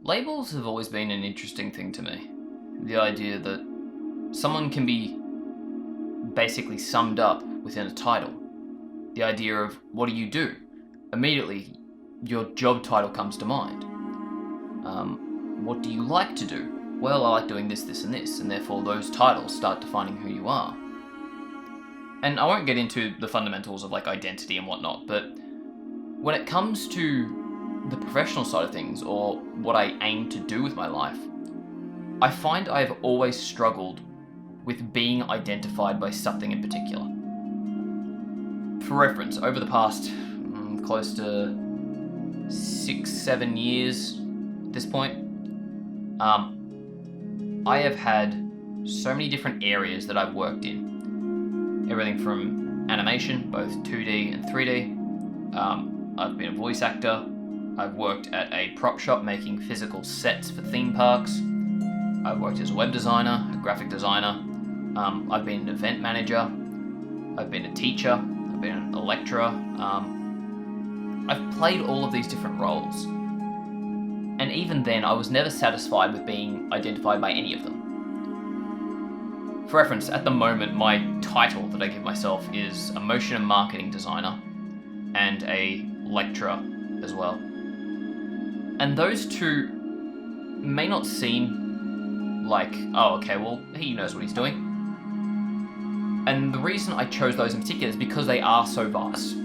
Labels have always been an interesting thing to me. The idea that someone can be basically summed up within a title. The idea of, what do you do? Immediately, your job title comes to mind. What do you like to do? Well, I like doing this, this, and this, and therefore those titles start defining who you are. And I won't get into the fundamentals of identity and whatnot, but when it comes to the professional side of things, or what I aim to do with my life, I find I've always struggled with being identified by something in particular. For reference, over the past close to 6-7 years at this point, I have had so many different areas that I've worked in. Everything from animation, both 2D and 3D. I've been a voice actor. I've worked at a prop shop making physical sets for theme parks. I've worked as a web designer, a graphic designer. I've been an event manager. I've been a teacher. I've been a lecturer. I've played all of these different roles. And even then, I was never satisfied with being identified by any of them. For reference, at the moment, my title that I give myself is a motion and marketing designer and a lecturer as well. And those two may not seem like, oh, okay, well, he knows what he's doing. And the reason I chose those in particular is because they are so vast.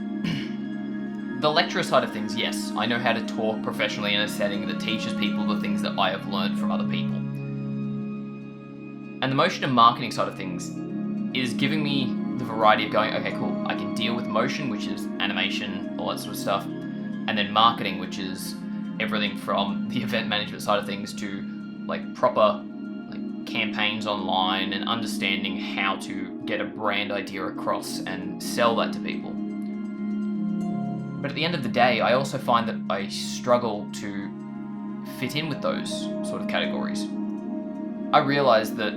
The lecturer side of things, yes, I know how to talk professionally in a setting that teaches people the things that I have learned from other people. And the motion and marketing side of things is giving me the variety of going, okay, cool, I can deal with motion, which is animation, all that sort of stuff, and then marketing, which is everything from the event management side of things to proper campaigns online and understanding how to get a brand idea across and sell that to people. But at the end of the day, I also find that I struggle to fit in with those sort of categories. I realized that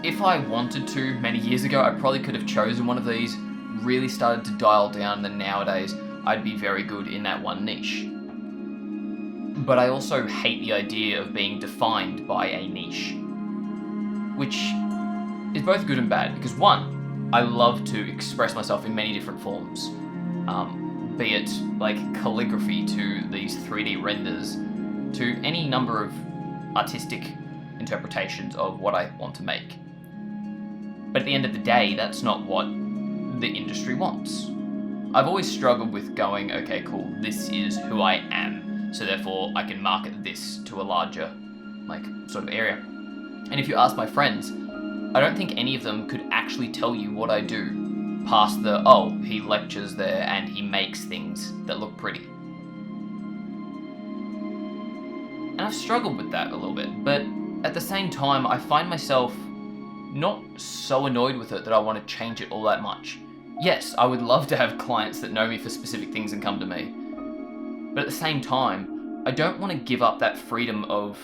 if I wanted to many years ago, I probably could have chosen one of these, really started to dial down, and then nowadays I'd be very good in that one niche. But I also hate the idea of being defined by a niche, which is both good and bad, because one, I love to express myself in many different forms, be it calligraphy to these 3D renders, to any number of artistic interpretations of what I want to make. But at the end of the day, that's not what the industry wants. I've always struggled with going, okay, cool, this is who I am, so therefore I can market this to a larger, sort of area. And if you ask my friends, I don't think any of them could actually tell you what I do, past the, oh, he lectures there and he makes things that look pretty. And I've struggled with that a little bit, but at the same time, I find myself not so annoyed with it that I want to change it all that much. Yes, I would love to have clients that know me for specific things and come to me. But at the same time, I don't want to give up that freedom of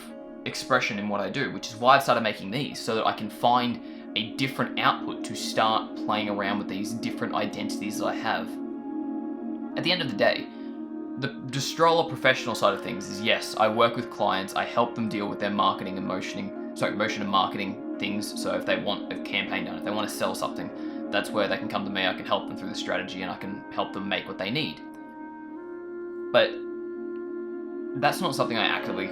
expression in what I do, which is why I've started making these, so that I can find a different output to start playing around with these different identities that I have. At the end of the day, the stroller professional side of things is, yes, I work with clients, I help them deal with their motion and marketing things. So if they want a campaign done, if they want to sell something, that's where they can come to me. I can help them through the strategy and I can help them make what they need. But that's not something I actively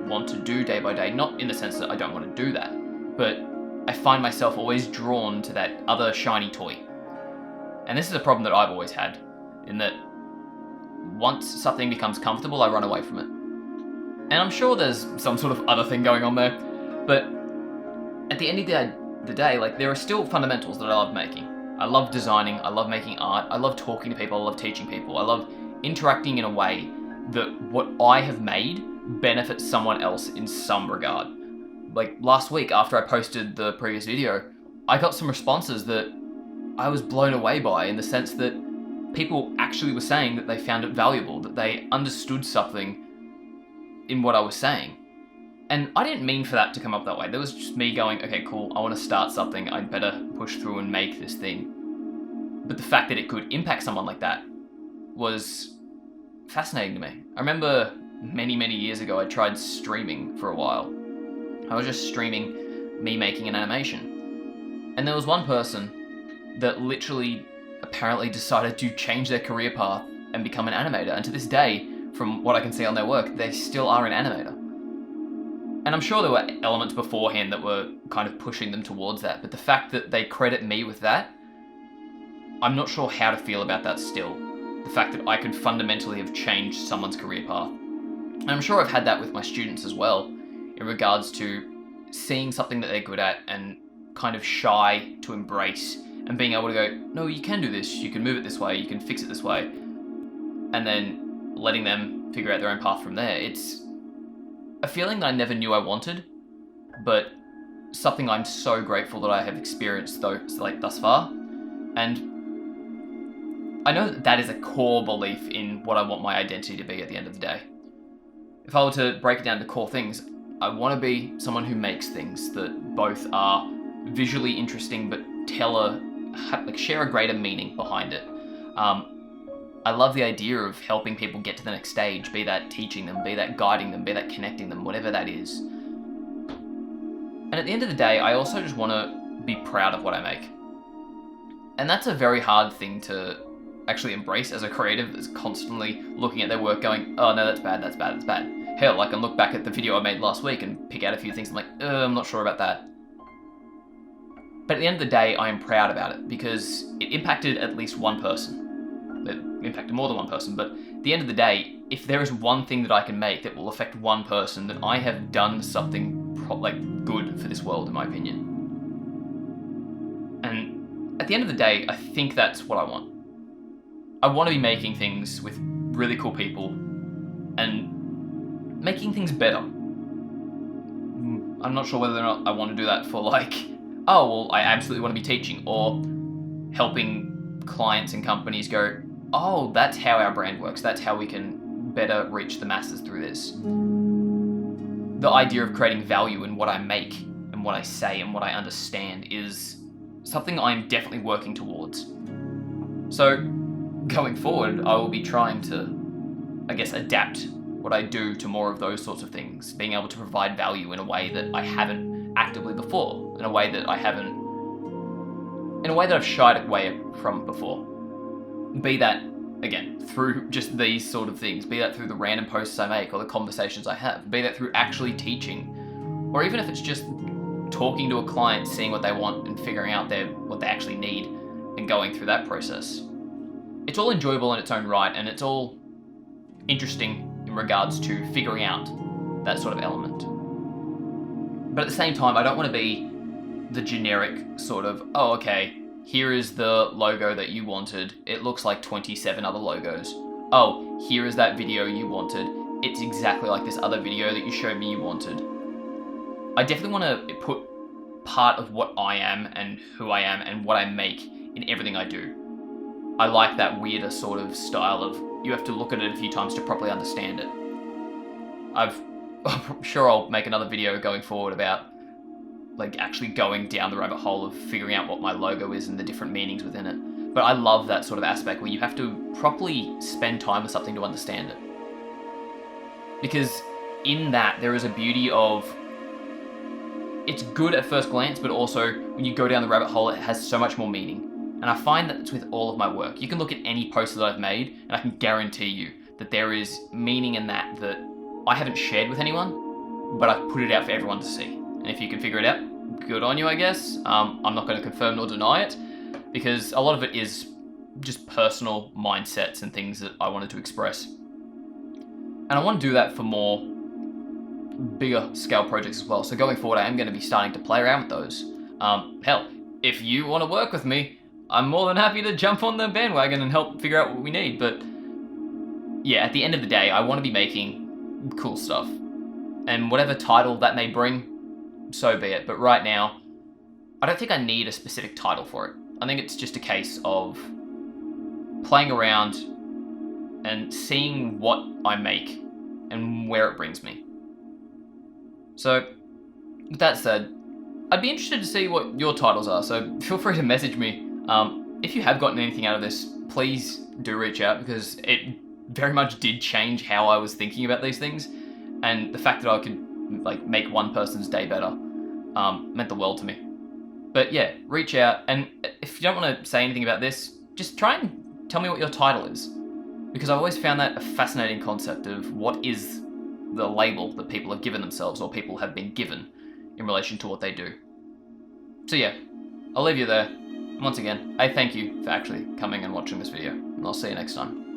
want to do day by day, not in the sense that I don't want to do that, but I find myself always drawn to that other shiny toy. And this is a problem that I've always had, in that once something becomes comfortable, I run away from it. And I'm sure there's some sort of other thing going on there, but at the end of the day, there are still fundamentals that I love making. I love designing, I love making art, I love talking to people, I love teaching people, I love interacting in a way that what I have made benefits someone else in some regard. Last week, after I posted the previous video, I got some responses that I was blown away by, in the sense that people actually were saying that they found it valuable, that they understood something in what I was saying. And I didn't mean for that to come up that way. That was just me going, okay, cool, I want to start something, I'd better push through and make this thing. But the fact that it could impact someone like that was fascinating to me. I remember many, many years ago, I tried streaming for a while. I was just streaming me making an animation. And there was one person that literally apparently decided to change their career path and become an animator. And to this day, from what I can see on their work, they still are an animator. And I'm sure there were elements beforehand that were kind of pushing them towards that, but the fact that they credit me with that, I'm not sure how to feel about that still. The fact that I could fundamentally have changed someone's career path. And I'm sure I've had that with my students as well, in regards to seeing something that they're good at and kind of shy to embrace and being able to go, no, you can do this, you can move it this way, you can fix it this way, and then letting them figure out their own path from there. It's a feeling that I never knew I wanted, but something I'm so grateful that I have experienced thus far. And I know that that is a core belief in what I want my identity to be at the end of the day. If I were to break it down to core things, I want to be someone who makes things that both are visually interesting but share a greater meaning behind it. I love the idea of helping people get to the next stage, be that teaching them, be that guiding them, be that connecting them, whatever that is. And at the end of the day, I also just want to be proud of what I make. And that's a very hard thing to actually embrace as a creative that's constantly looking at their work going, oh no, that's bad, that's bad, that's bad. Hell, I can look back at the video I made last week and pick out a few things I'm like, I'm not sure about that. But at the end of the day, I am proud about it because it impacted at least one person. It impacted more than one person, but at the end of the day, if there is one thing that I can make that will affect one person, then I have done something good for this world, in my opinion. And at the end of the day, I think that's what I want. I want to be making things with really cool people and making things better. I'm not sure whether or not I want to do that for I absolutely want to be teaching, or helping clients and companies go, oh, that's how our brand works. That's how we can better reach the masses through this. The idea of creating value in what I make and what I say and what I understand is something I'm definitely working towards. So going forward, I will be trying to, adapt what I do to more of those sorts of things, being able to provide value in a way that I haven't actively before, in a way that I've shied away from before. Be that, again, through just these sort of things, be that through the random posts I make or the conversations I have, be that through actually teaching, or even if it's just talking to a client, seeing what they want and figuring out what they actually need and going through that process. It's all enjoyable in its own right, and it's all interesting in regards to figuring out that sort of element. But at the same time, I don't want to be the generic sort of, oh, okay, here is the logo that you wanted. It looks like 27 other logos. Oh, here is that video you wanted. It's exactly like this other video that you showed me you wanted. I definitely want to put part of what I am and who I am and what I make in everything I do. I like that weirder sort of style of you have to look at it a few times to properly understand it. I'm sure I'll make another video going forward about actually going down the rabbit hole of figuring out what my logo is and the different meanings within it. But I love that sort of aspect where you have to properly spend time with something to understand it. Because in that, there is a beauty of, it's good at first glance, but also when you go down the rabbit hole, it has so much more meaning. And I find that it's with all of my work. You can look at any poster that I've made, and I can guarantee you that there is meaning in that I haven't shared with anyone, but I've put it out for everyone to see. And if you can figure it out, good on you, I guess. I'm not going to confirm nor deny it, because a lot of it is just personal mindsets and things that I wanted to express. And I want to do that for more bigger scale projects as well. So going forward, I am going to be starting to play around with those. Hell, if you want to work with me, I'm more than happy to jump on the bandwagon and help figure out what we need. But yeah, at the end of the day, I want to be making cool stuff. And whatever title that may bring, so be it. But right now, I don't think I need a specific title for it. I think it's just a case of playing around and seeing what I make and where it brings me. So, with that said, I'd be interested to see what your titles are, so feel free to message me. If you have gotten anything out of this, please do reach out, because it very much did change how I was thinking about these things, and the fact that I could like make one person's day better meant the world to me. But yeah, reach out, and if you don't want to say anything about this, just try and tell me what your title is, because I've always found that a fascinating concept of what is the label that people have given themselves or people have been given in relation to what they do. So yeah, I'll leave you there. And once again, I thank you for actually coming and watching this video, and I'll see you next time.